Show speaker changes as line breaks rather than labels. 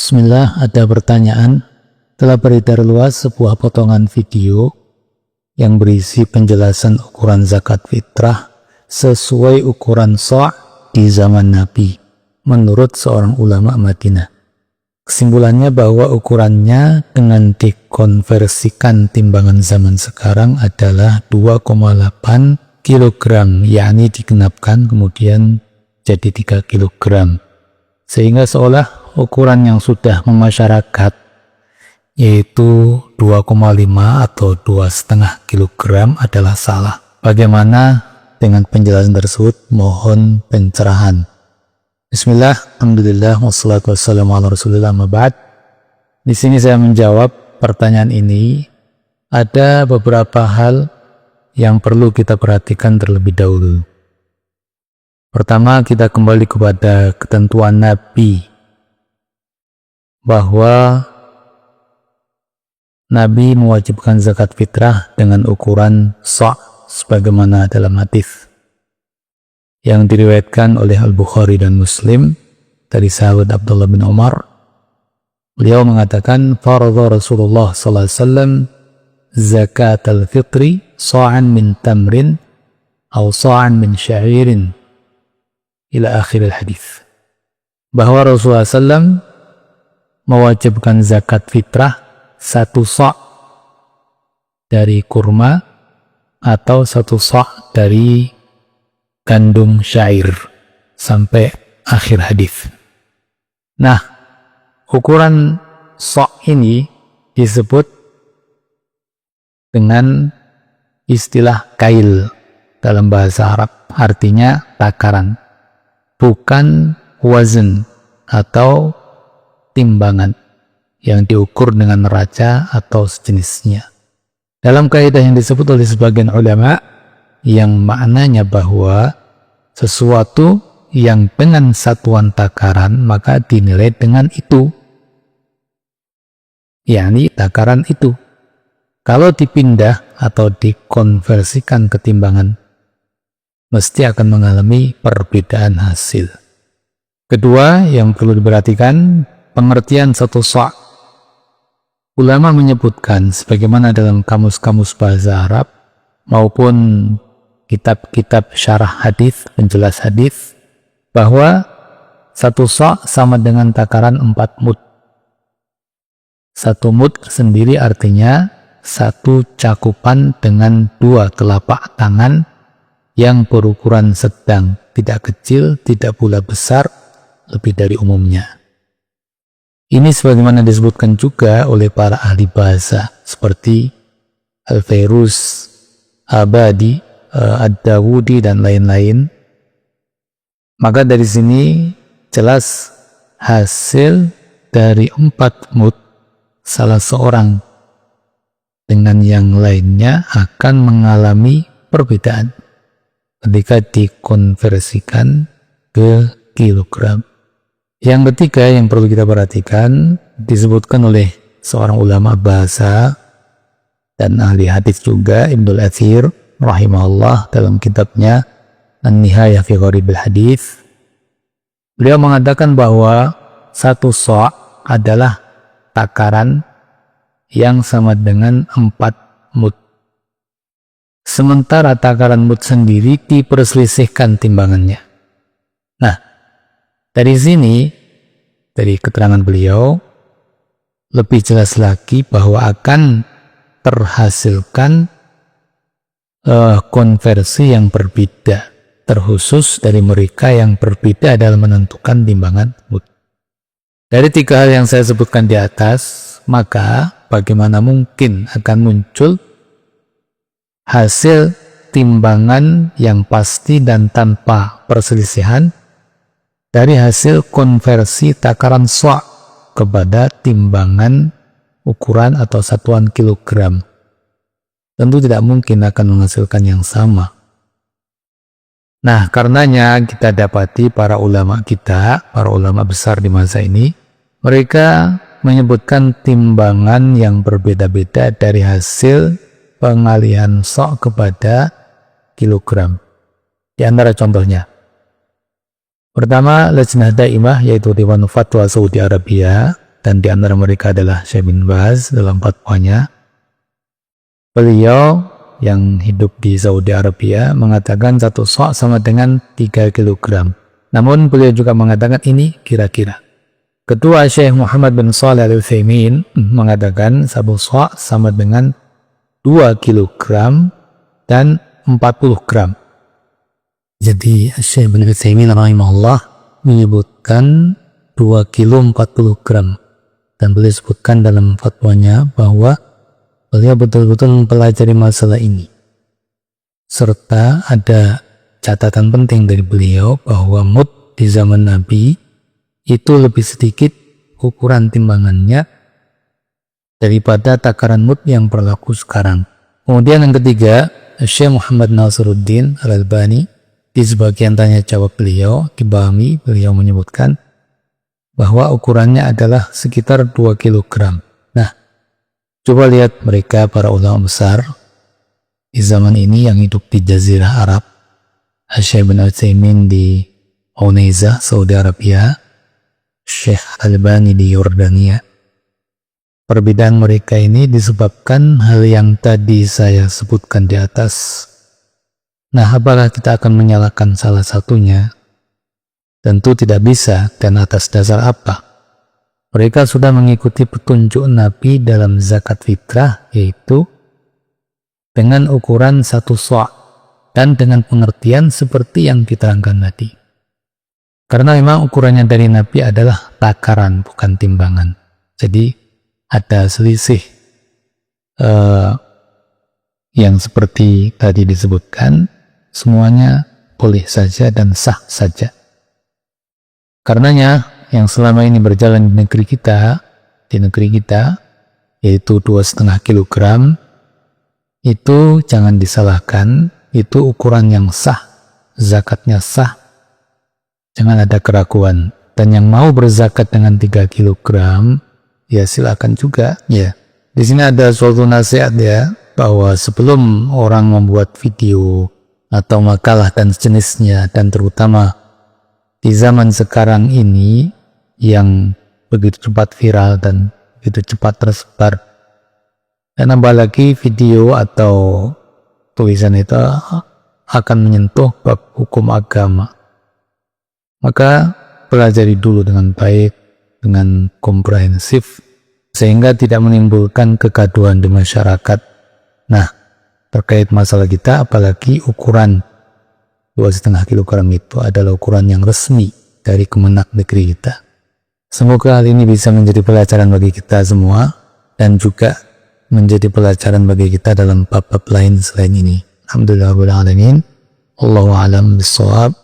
Bismillah, ada pertanyaan. Telah beredar luas sebuah potongan video yang berisi penjelasan ukuran zakat fitrah sesuai ukuran sa' di zaman Nabi menurut seorang ulama Madinah. Kesimpulannya bahwa ukurannya dengan dikonversikan timbangan zaman sekarang adalah 2,8 kg, yakni digenapkan kemudian jadi 3 kg. Sehingga seolah ukuran yang sudah memasyarakat yaitu 2,5 atau 2,5 kg adalah salah. Bagaimana dengan penjelasan tersebut? Mohon pencerahan. Bismillah, alhamdulillah, wassalatu wassalamu ala rasulillah, mabad. Di sini saya menjawab pertanyaan ini. Ada beberapa hal yang perlu kita perhatikan terlebih dahulu. Pertama, kita kembali kepada ketentuan Nabi bahwa Nabi mewajibkan zakat fitrah dengan ukuran sa' sebagaimana dalam hadis yang diriwayatkan oleh Al-Bukhari dan Muslim dari sahabat Abdullah bin Umar. Beliau mengatakan, faradha Rasulullah sallallahu alaihi wasallam zakat al-fitri sa'an min tamrin atau sa'an min sya'irin ila akhir al-hadis. Bahwa Rasulullah SAW mewajibkan zakat fitrah 1 sa' dari kurma atau 1 sa' dari gandum syair sampai akhir hadis. Nah, ukuran sa' ini disebut dengan istilah kail dalam bahasa Arab, artinya takaran, bukan wazn atau timbangan yang diukur dengan neraca atau sejenisnya. Dalam kaidah yang disebut oleh sebagian ulama, yang maknanya bahwa sesuatu yang dengan satuan takaran maka dinilai dengan itu, yakni takaran itu. Kalau dipindah atau dikonversikan ke timbangan, mesti akan mengalami perbedaan hasil. Kedua yang perlu diperhatikan, pengertian 1 sa'. Ulama menyebutkan sebagaimana dalam kamus-kamus bahasa Arab maupun kitab-kitab syarah hadis, penjelas hadis, bahwa 1 sa' sama dengan takaran 4 mud. 1 mud sendiri artinya 1 cakupan dengan 2 telapak tangan yang berukuran sedang, tidak kecil, tidak pula besar, lebih dari umumnya. Ini sebagaimana disebutkan juga oleh para ahli bahasa seperti Al-Fairuz, Abadi, Ad-Dawudi, dan lain-lain. Maka dari sini jelas hasil dari 4 mud salah seorang dengan yang lainnya akan mengalami perbedaan ketika dikonversikan ke kilogram. Yang ketiga yang perlu kita perhatikan, disebutkan oleh seorang ulama bahasa dan ahli hadis juga, Ibnul Athir rahimahullah, dalam kitabnya An-Nihayah fi Gharibil Hadis. Beliau mengatakan bahwa 1 sa' adalah takaran yang sama dengan 4 mud. Sementara takaran mud sendiri diperselisihkan timbangannya. Nah, dari sini, dari keterangan beliau, lebih jelas lagi bahwa akan terhasilkan konversi yang berbeda, terkhusus dari mereka yang berbeda dalam menentukan timbangan mud. Dari 3 hal yang saya sebutkan di atas, maka bagaimana mungkin akan muncul hasil timbangan yang pasti dan tanpa perselisihan dari hasil konversi takaran sa' kepada timbangan ukuran atau satuan kilogram? Tentu tidak mungkin akan menghasilkan yang sama. Nah, karenanya kita dapati para ulama kita, para ulama besar di masa ini, mereka menyebutkan timbangan yang berbeda-beda dari hasil pengalihan sa' kepada kilogram. Di antara contohnya, pertama, Lajnah Daimah, yaitu Dewan Fatwa Saudi Arabia, dan di antara mereka adalah Syekh bin Baz dalam fatwanya. Beliau yang hidup di Saudi Arabia mengatakan 1 sa' sama dengan 3 kilogram. Namun beliau juga mengatakan ini kira-kira. Kedua, Syekh Muhammad bin Shalih Al-Utsaimin mengatakan 1 sa' sama dengan 2 kilogram dan 40 gram. Jadi Syekh bin Utsaimin rahimahullah menyebutkan 2 kilo 40 gram. Dan beliau sebutkan dalam fatwanya bahwa beliau betul-betul mempelajari masalah ini. Serta ada catatan penting dari beliau bahwa mud di zaman Nabi itu lebih sedikit ukuran timbangannya daripada takaran mud yang berlaku sekarang. Kemudian yang ketiga, Syekh Muhammad Nasiruddin Al-Albani di sebagian tanya jawab beliau dibahami, beliau menyebutkan bahwa ukurannya adalah sekitar 2 kilogram. Nah, coba lihat mereka para ulama besar di zaman ini yang hidup di Jazirah Arab. Syekh bin Utsaimin di Unaiza, Saudi Arabia, Syekh Albani di Yordania. Perbedaan mereka ini disebabkan hal yang tadi saya sebutkan di atas. Nah, apakah kita akan menyalahkan salah satunya? Tentu tidak bisa, dan atas dasar apa? Mereka sudah mengikuti petunjuk Nabi dalam zakat fitrah, yaitu dengan ukuran 1 sa' dan dengan pengertian seperti yang diterangkan tadi. Karena memang ukurannya dari Nabi adalah takaran, bukan timbangan. Jadi ada selisih yang seperti tadi disebutkan, semuanya boleh saja dan sah saja. Karenanya yang selama ini berjalan di negeri kita, yaitu 2,5 kilogram, itu jangan disalahkan, itu ukuran yang sah, zakatnya sah, jangan ada keraguan. Dan yang mau berzakat dengan 3 kilogram, ya silakan juga. Ya, di sini ada suatu nasihat ya, bahwa sebelum orang membuat video atau makalah dan sejenisnya, dan terutama di zaman sekarang ini yang begitu cepat viral dan begitu cepat tersebar, dan nambah lagi video atau tulisan itu akan menyentuh bab hukum agama, maka pelajari dulu dengan baik, dengan komprehensif, sehingga tidak menimbulkan kegaduhan di masyarakat. Nah, terkait masalah kita, apalagi ukuran 2,5 kilogram itu adalah ukuran yang resmi dari Kemenak negeri kita. Semoga hal ini bisa menjadi pelajaran bagi kita semua, dan juga menjadi pelajaran bagi kita dalam bab-bab lain selain ini. Alhamdulillahirabbil alamin. Allahu a'lam bishawab.